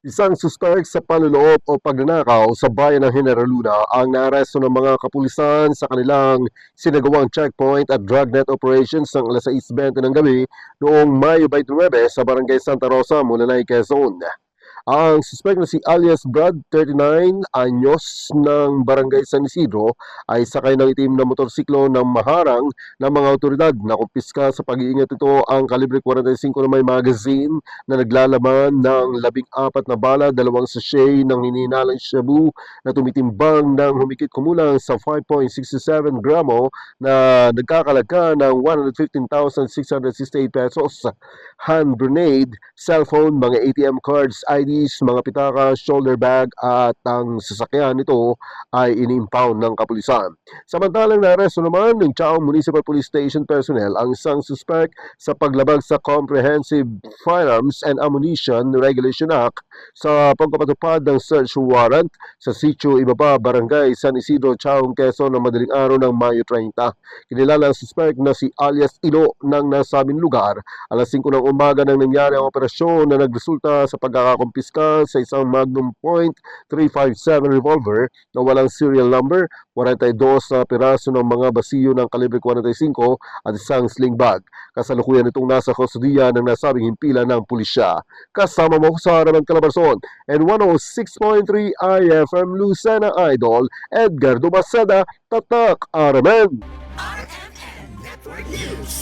Isang suspect sa panloloob o pagnanakaw sa bayan ng General Luna ang naaresto ng mga kapulisan sa kanilang sinagawang checkpoint at dragnet operations ng alas 6:20 ng gabi noong Mayo 29 sa Barangay Santa Rosa, Mulanay, Quezon. Ang suspect na si alias Brad, 39 anyos ng Barangay San Isidro ay sakay ng itim na motorsiklo ng maharang ng mga otoridad na kumpiska sa pag-iingat ito ang kalibre 45 na may magazine na naglalaman ng 14 na bala, 2 sachet ng hinihinalang shabu na tumitimbang ng humigit kumulang sa 5.67 gramo na nagkakalaga ng 115,668 pesos, hand grenade, cellphone, mga ATM cards, IDs, mga pitaka, shoulder bag at ang sasakyan nito ay ini-impound ng kapulisan. Samantalang naaresto naman ng Chaong Municipal Police Station personnel ang isang suspect sa paglabag sa Comprehensive Firearms and Ammunition Regulation Act sa pagpapatupad ng search warrant sa Sitio Ibaba, Barangay San Isidro, Chaong, Quezon ng madaling araw ng Mayo 30. Kinilala ang suspect na si alias Ilo ng nasabing lugar. Alas 5 ng umaga nang nangyari ang operasyon na nagresulta sa pagkakakumpiska sa isang Magnum .357 revolver na walang serial number, 42 na piraso ng mga basiyo ng kalibre 45 at isang sling bag. Kasalukuyan itong nasa kustodiya ng nasabing himpilan ng pulisya. Kasama mo sa Harapan Calabarzon and 106.3 IFM Lucena Idol, Edgar Dumaceda, Tatak RMN. RMN Network News.